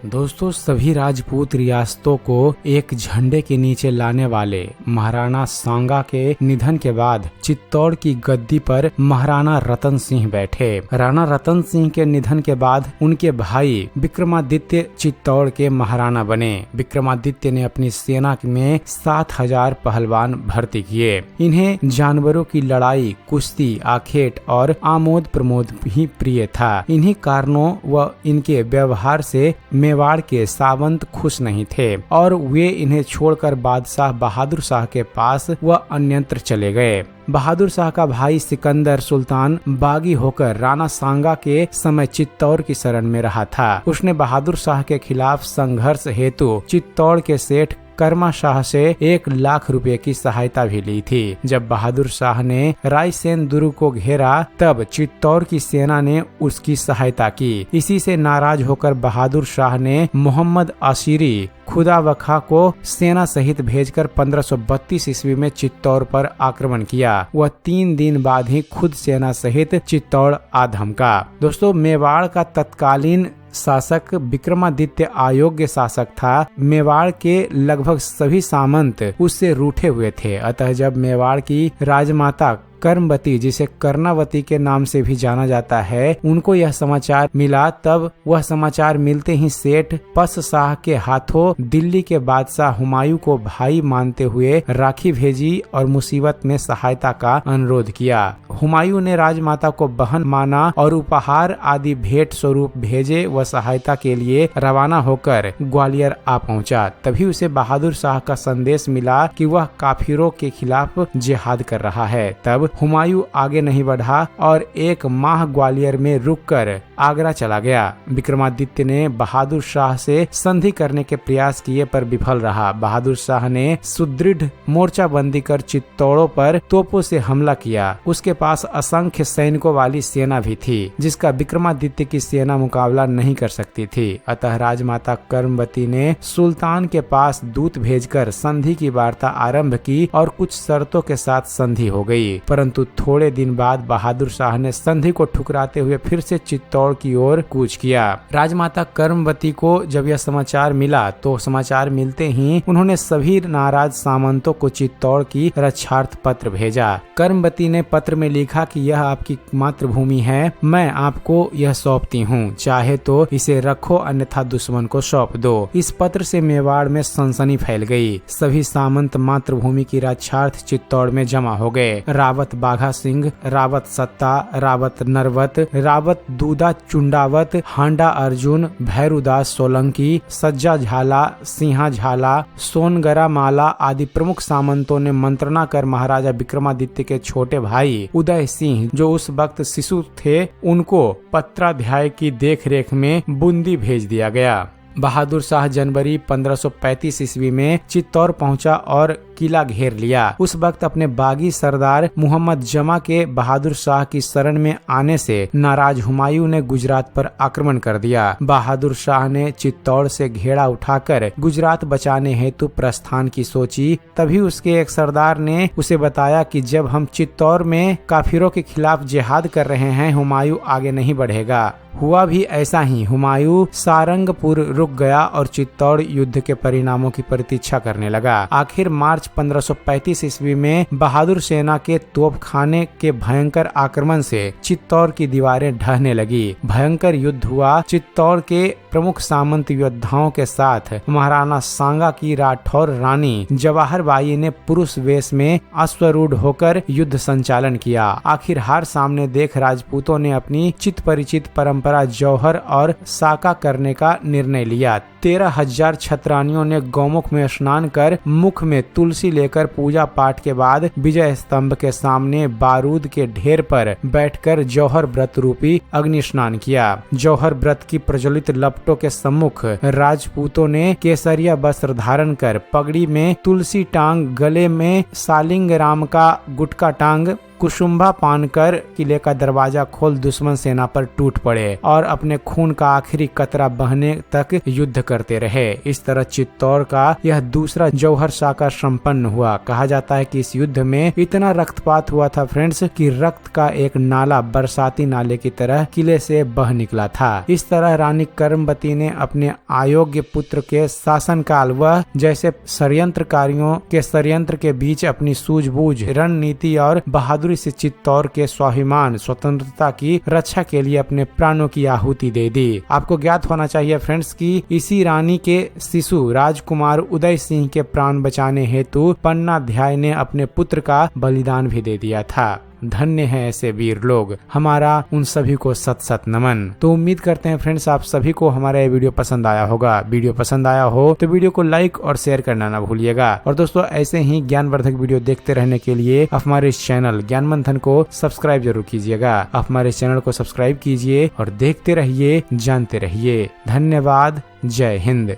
दोस्तों, सभी राजपूत रियासतों को एक झंडे के नीचे लाने वाले महाराणा सांगा के निधन के बाद चित्तौड़ की गद्दी पर महाराणा रतन सिंह बैठे। राणा रतन सिंह के निधन के बाद उनके भाई विक्रमादित्य चित्तौड़ के महाराणा बने। विक्रमादित्य ने अपनी सेना में 7,000 पहलवान भर्ती किए। इन्हें जानवरों की लड़ाई, कुश्ती, आखेट और आमोद प्रमोद ही प्रिय था। इन्हीं कारणों व इनके व्यवहार से मेवाड़ के सावंत खुश नहीं थे और वे इन्हें छोड़कर बादशाह बहादुर शाह के पास व अन्यत्र चले गए। बहादुर शाह का भाई सिकंदर सुल्तान बागी होकर राणा सांगा के समय चित्तौड़ की शरण में रहा था। उसने बहादुर शाह के खिलाफ संघर्ष हेतु चित्तौड़ के सेठ कर्मा शाह से 1 लाख रुपए की सहायता भी ली थी। जब बहादुर शाह ने रायसेन दुर्ग को घेरा तब चित्तौड़ की सेना ने उसकी सहायता की। इसी से नाराज होकर बहादुर शाह ने मोहम्मद अशीरी खुदावखा को सेना सहित भेजकर 1532 ईस्वी में चित्तौड़ पर आक्रमण किया। वह 3 दिन बाद ही खुद सेना सहित चित्तौड़ आ धमका। दोस्तों, मेवाड़ का तत्कालीन शासक विक्रमादित्य अयोग्य शासक था। मेवाड़ के लगभग सभी सामंत उससे रूठे हुए थे। अतः जब मेवाड़ की राजमाता कर्मवती, जिसे कर्णावती के नाम से भी जाना जाता है, उनको यह समाचार मिला, तब वह समाचार मिलते ही सेठ पस शाह के हाथों दिल्ली के बादशाह हुमायूं को भाई मानते हुए राखी भेजी और मुसीबत में सहायता का अनुरोध किया। हुमायूं ने राजमाता को बहन माना और उपहार आदि भेंट स्वरूप भेजे। वह सहायता के लिए रवाना होकर ग्वालियर आ पहुंचा। तभी उसे बहादुर शाह का संदेश मिला कि वह काफिरों के खिलाफ जिहाद कर रहा है। तब हुमायूं आगे नहीं बढ़ा और 1 माह ग्वालियर में रुककर आगरा चला गया। विक्रमादित्य ने बहादुर शाह से संधि करने के प्रयास किए पर विफल रहा। बहादुर शाह ने सुदृढ़ मोर्चाबंदी कर चित्तौड़ों पर तोपों से हमला किया। उसके पास असंख्य सैनिकों वाली सेना भी थी, जिसका विक्रमादित्य की सेना मुकाबला नहीं कर सकती थी। अतः राजमाता कर्मवती ने सुल्तान के पास दूत भेजकर संधि की वार्ता आरंभ की और कुछ शर्तों के साथ संधि हो गई। परंतु थोड़े दिन बाद बहादुर शाह ने संधि को ठुकराते हुए फिर से चित्तौड़ की ओर कूच किया। राजमाता कर्मवती को जब यह समाचार मिला तो समाचार मिलते ही उन्होंने सभी नाराज सामंतों को चित्तौड़ की रक्षार्थ पत्र भेजा। कर्मवती ने पत्र में लिखा कि यह आपकी मातृभूमि है, मैं आपको यह सौंपती हूँ, चाहे तो इसे रखो अन्यथा दुश्मन को सौंप दो। इस पत्र से मेवाड़ में सनसनी फैल गई। सभी सामंत मातृभूमि की रक्षार्थ चित्तौड़ में जमा हो गए। रावत बाघा सिंह, रावत सत्ता, रावत नरवत, रावत दूदा चुंडावत, हांडा अर्जुन, भैरुदास सोलंकी, सज्जा झाला, सिंहा झाला, सोनगरा माला आदि प्रमुख सामंतों ने मंत्रणा कर महाराजा विक्रमादित्य के छोटे भाई उदय सिंह, जो उस वक्त शिशु थे, उनको पत्राध्याय की देखरेख में बूंदी भेज दिया गया। बहादुर शाह जनवरी 1535 ईस्वी में चित्तौड़ पहुंचा और किला घेर लिया। उस वक्त अपने बागी सरदार मुहम्मद जमा के बहादुर शाह की शरण में आने से नाराज हुमायूं ने गुजरात पर आक्रमण कर दिया। बहादुर शाह ने चित्तौड़ से घेरा उठाकर गुजरात बचाने हेतु प्रस्थान की सोची। तभी उसके एक सरदार ने उसे बताया कि जब हम चित्तौड़ में काफिरों के खिलाफ जिहाद कर रहे हैं, हुमायूं आगे नहीं बढ़ेगा। हुआ भी ऐसा ही। हुमायूं सारंगपुर रुक गया और चित्तौड़ युद्ध के परिणामों की प्रतीक्षा करने लगा। आखिर मार्च 1535 ईस्वी में बहादुर सेना के तोपखाने के भयंकर आक्रमण से चित्तौड़ की दीवारें ढहने लगी। भयंकर युद्ध हुआ। चित्तौड़ के प्रमुख सामंत योद्धाओं के साथ महाराणा सांगा की राठौर रानी जवाहर बाई ने पुरुष वेश में अश्वरूढ़ होकर युद्ध संचालन किया। आखिर हार सामने देख राजपूतों ने अपनी चित परिचित परंपरा जौहर और साका करने का निर्णय लिया। 13,000 छत्रानियों ने गौमुख में स्नान कर मुख में तुलसी लेकर पूजा पाठ के बाद विजय स्तंभ के सामने बारूद के ढेर पर बैठकर जौहर व्रत रूपी अग्नि स्नान किया। जौहर व्रत की प्रज्वलित लपटों के सम्मुख राजपूतों ने केसरिया वस्त्र धारण कर पगड़ी में तुलसी टांग, गले में सालिंग राम का गुटका टांग, कुसुम्भा पानकर किले का दरवाजा खोल दुश्मन सेना पर टूट पड़े और अपने खून का आखिरी कतरा बहने तक युद्ध करते रहे। इस तरह चित्तौड़ का यह दूसरा जौहर शाखा संपन्न हुआ। कहा जाता है कि इस युद्ध में इतना रक्तपात हुआ था फ्रेंड्स कि रक्त का एक नाला बरसाती नाले की तरह किले से बह निकला था। इस तरह रानी कर्मवती ने अपने अयोग्य पुत्र के शासनकाल व जैसे षड्यंत्रकारियों के षड्यंत्र के बीच अपनी सूझबूझ, रणनीति और बहादुरी से चित्तौड़ के स्वाभिमान, स्वतंत्रता की रक्षा के लिए अपने प्राणों की आहुति दे दी। आपको ज्ञात होना चाहिए फ्रेंड्स कि इसी रानी के शिशु राजकुमार उदय सिंह के प्राण बचाने हेतु पन्नाध्याय ने अपने पुत्र का बलिदान भी दे दिया था। धन्य है ऐसे वीर लोग। हमारा उन सभी को सत सत नमन। तो उम्मीद करते हैं फ्रेंड्स आप सभी को हमारा ये वीडियो पसंद आया होगा। वीडियो पसंद आया हो तो वीडियो को लाइक और शेयर करना ना भूलिएगा। और दोस्तों ऐसे ही ज्ञानवर्धक वीडियो देखते रहने के लिए हमारे इस चैनल ज्ञान मंथन को सब्सक्राइब जरूर कीजिएगा। हमारे इस चैनल को सब्सक्राइब कीजिए और देखते रहिए, जानते रहिए। धन्यवाद। जय हिंद।